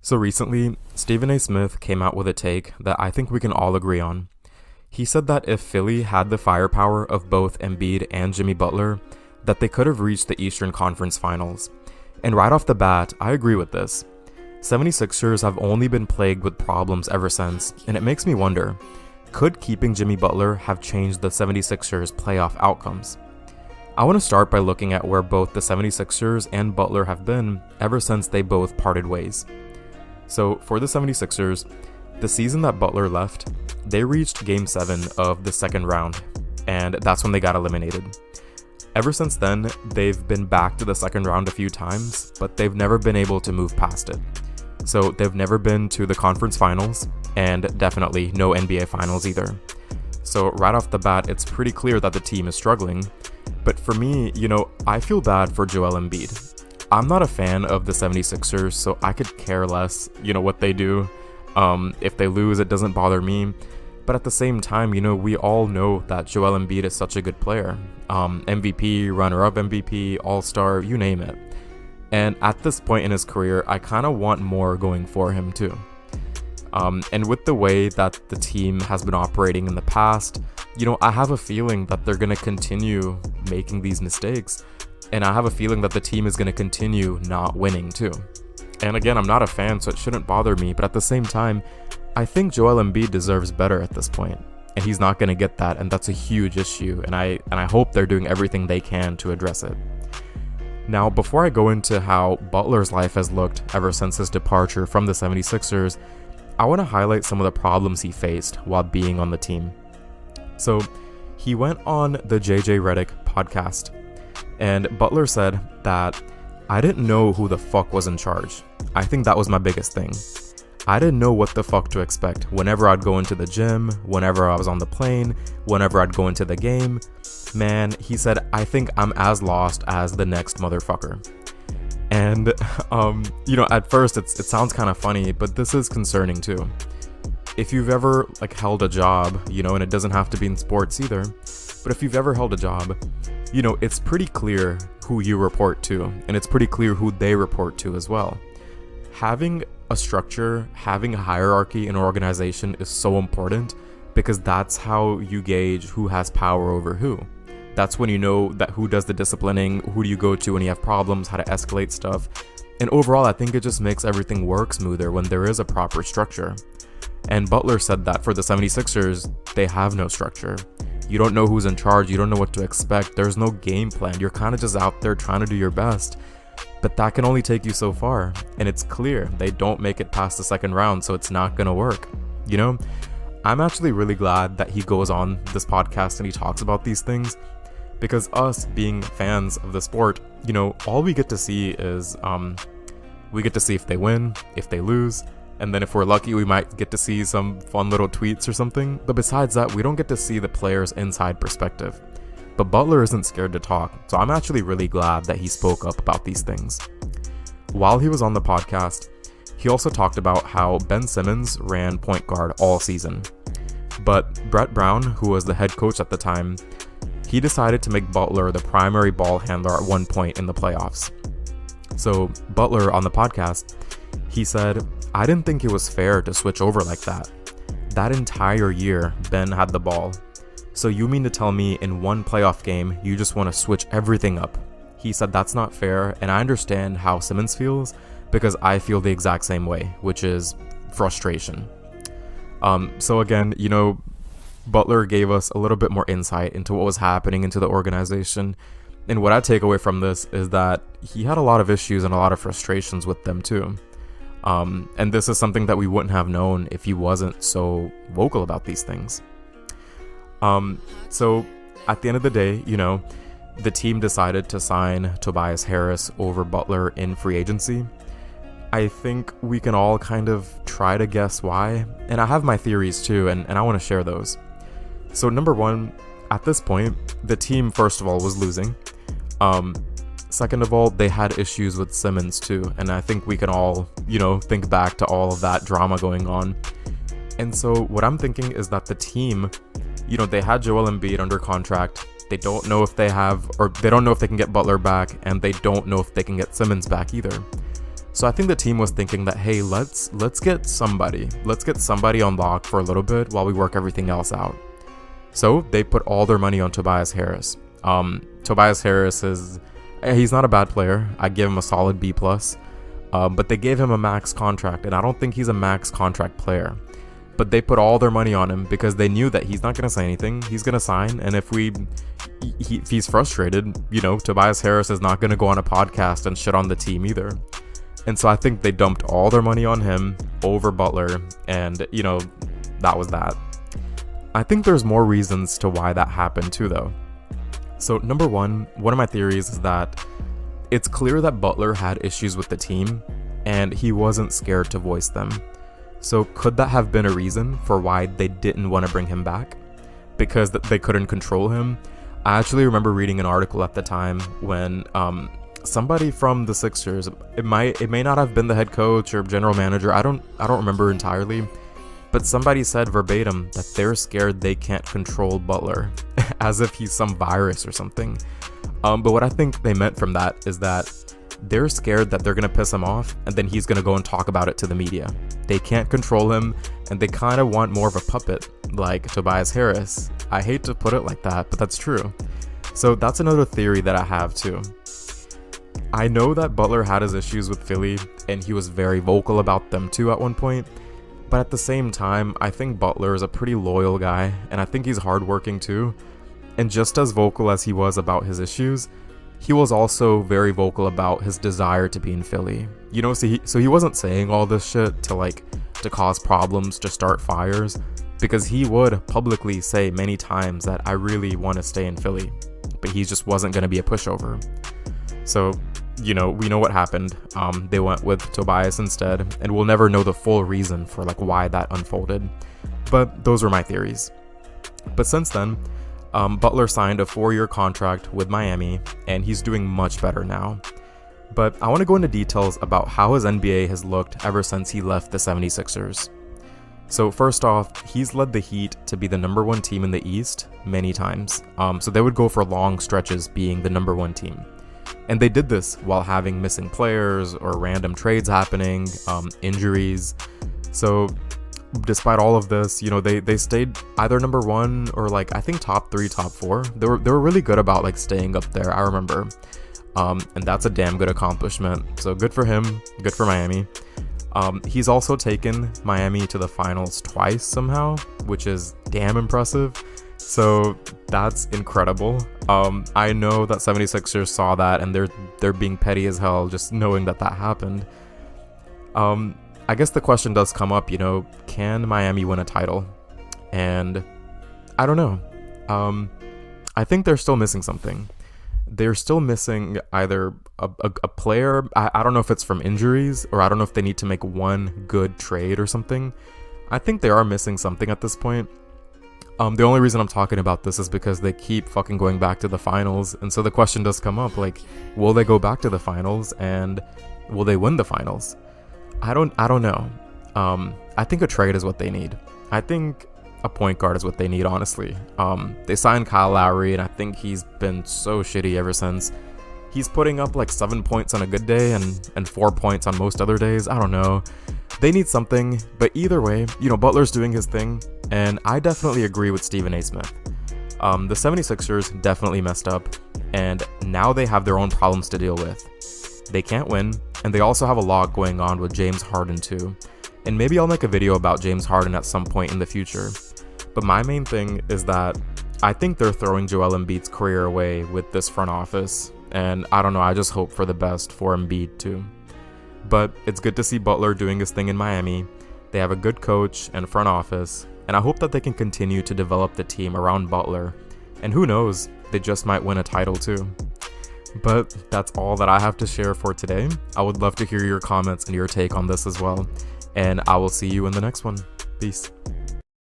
So recently, Stephen A. Smith came out with a take that I think we can all agree on. He said that if Philly had the firepower of both Embiid and Jimmy Butler, that they could have reached the Eastern Conference Finals. And right off the bat, I agree with this. 76ers have only been plagued with problems ever since, and it makes me wonder, could keeping Jimmy Butler have changed the 76ers' playoff outcomes? I want to start by looking at where both the 76ers and Butler have been ever since they both parted ways. So for the 76ers, the season that Butler left, they reached Game 7 of the second round, and that's when they got eliminated. Ever since then, they've been back to the second round a few times, but they've never been able to move past it. So they've never been to the conference finals, and definitely no NBA finals either. So right off the bat, it's pretty clear that the team is struggling. But for me, I feel bad for Joel Embiid. I'm not a fan of the 76ers, so I could care less, what they do. If they lose, it doesn't bother me. But at the same time, we all know that Joel Embiid is such a good player. MVP, runner-up MVP, all-star, you name it. And at this point in his career, I kind of want more going for him too. And with the way that the team has been operating in the past, I have a feeling that they're going to continue making these mistakes. And I have a feeling that the team is going to continue not winning too. And again, I'm not a fan, so it shouldn't bother me. But at the same time, I think Joel Embiid deserves better at this point. And he's not going to get that. And that's a huge issue. And I hope they're doing everything they can to address it. Now, before I go into how Butler's life has looked ever since his departure from the 76ers, I want to highlight some of the problems he faced while being on the team. So, he went on the JJ Redick podcast, and Butler said that I didn't know who the fuck was in charge. I think that was my biggest thing. I didn't know what the fuck to expect whenever I'd go into the gym, whenever I was on the plane, whenever I'd go into the game. Man, he said, I think I'm as lost as the next motherfucker. And, at first it sounds kind of funny, but this is concerning too. If you've ever held a job, and it doesn't have to be in sports either, but if you've ever held a job, it's pretty clear who you report to, and it's pretty clear who they report to as well. Having a structure, having a hierarchy in an organization is so important because that's how you gauge who has power over who. That's when you know that who does the disciplining, who do you go to when you have problems, how to escalate stuff. And overall, I think it just makes everything work smoother when there is a proper structure. And Butler said that for the 76ers, they have no structure. You don't know who's in charge, you don't know what to expect, there's no game plan, you're kind of just out there trying to do your best. But that can only take you so far, and it's clear they don't make it past the second round, so it's not gonna work. I'm actually really glad that he goes on this podcast and he talks about these things, because us being fans of the sport, all we get to see is we get to see if they win, if they lose, and then if we're lucky, we might get to see some fun little tweets or something. But besides that, we don't get to see the player's inside perspective. But Butler isn't scared to talk, so I'm actually really glad that he spoke up about these things. While he was on the podcast, he also talked about how Ben Simmons ran point guard all season. But Brett Brown, who was the head coach at the time, he decided to make Butler the primary ball handler at one point in the playoffs. So Butler on the podcast, he said, I didn't think it was fair to switch over like that. That entire year, Ben had the ball. So you mean to tell me in one playoff game, you just want to switch everything up? He said that's not fair, and I understand how Simmons feels because I feel the exact same way, which is frustration. So again, Butler gave us a little bit more insight into what was happening into the organization. And what I take away from this is that he had a lot of issues and a lot of frustrations with them too. And this is something that we wouldn't have known if he wasn't so vocal about these things. So at the end of the day, the team decided to sign Tobias Harris over Butler in free agency. I think we can all kind of try to guess why, and I have my theories too, and I want to share those. So number one, at this point, the team, first of all, was losing. Second of all, they had issues with Simmons too, and I think we can all, think back to all of that drama going on. And so what I'm thinking is that the team, they had Joel Embiid under contract. They don't know if they don't know if they can get Butler back, and they don't know if they can get Simmons back either. So I think the team was thinking that, hey, let's get somebody on lock for a little bit while we work everything else out. So they put all their money on Tobias Harris. Tobias Harris he's not a bad player. I give him a solid B+. But they gave him a max contract, and I don't think he's a max contract player. But they put all their money on him because they knew that he's not going to say anything. He's going to sign, and if he's frustrated, Tobias Harris is not going to go on a podcast and shit on the team either. And so I think they dumped all their money on him over Butler, and, that was that. I think there's more reasons to why that happened too, though. So number one of my theories is that it's clear that Butler had issues with the team, and he wasn't scared to voice them. So could that have been a reason for why they didn't want to bring him back? Because they couldn't control him? I actually remember reading an article at the time when somebody from the Sixers, it may not have been the head coach or general manager, I don't remember entirely, but somebody said verbatim that they're scared they can't control Butler, as if he's some virus or something. But what I think they meant from that is that they're scared that they're going to piss him off, and then he's going to go and talk about it to the media. They can't control him, and they kind of want more of a puppet, like Tobias Harris. I hate to put it like that, but that's true. So that's another theory that I have too. I know that Butler had his issues with Philly, and he was very vocal about them too at one point. But at the same time, I think Butler is a pretty loyal guy, and I think he's hardworking too. And just as vocal as he was about his issues, he was also very vocal about his desire to be in Philly. So he wasn't saying all this shit to cause problems, to start fires, because he would publicly say many times that I really want to stay in Philly, but he just wasn't going to be a pushover. So, we know what happened. They went with Tobias instead, and we'll never know the full reason for why that unfolded. But those were my theories. But since then, Butler signed a 4-year contract with Miami, and he's doing much better now. But I want to go into details about how his NBA has looked ever since he left the 76ers. So first off, he's led the Heat to be the number 1 team in the East many times. So they would go for long stretches being the number 1 team. And they did this while having missing players or random trades happening, injuries. So despite all of this, they stayed either number 1 or I think top 3, top 4. They were really good about staying up there, I remember. And that's a damn good accomplishment. So good for him, good for Miami. He's also taken Miami to the finals twice somehow, which is damn impressive. So that's incredible. I know that 76ers saw that, and they're being petty as hell just knowing that happened. I guess the question does come up, can Miami win a title? And I don't know. I think they're still missing something. They're still missing either a player. I don't know if it's from injuries, or I don't know if they need to make one good trade or something. I think they are missing something at this point. The only reason I'm talking about this is because they keep fucking going back to the finals, and so the question does come up, will they go back to the finals, and will they win the finals? I don't know. I think a trade is what they need. I think a point guard is what they need, honestly. They signed Kyle Lowry, and I think he's been so shitty ever since. He's putting up 7 points on a good day and 4 points on most other days. I don't know. They need something, but either way, Butler's doing his thing, and I definitely agree with Stephen A. Smith. The 76ers definitely messed up, and now they have their own problems to deal with. They can't win, and they also have a lot going on with James Harden too. And maybe I'll make a video about James Harden at some point in the future. But my main thing is that I think they're throwing Joel Embiid's career away with this front office. And I don't know, I just hope for the best for Embiid too. But it's good to see Butler doing his thing in Miami. They have a good coach and front office, and I hope that they can continue to develop the team around Butler. And who knows, they just might win a title too. But that's all that I have to share for today. I would love to hear your comments and your take on this as well. And I will see you in the next one. Peace.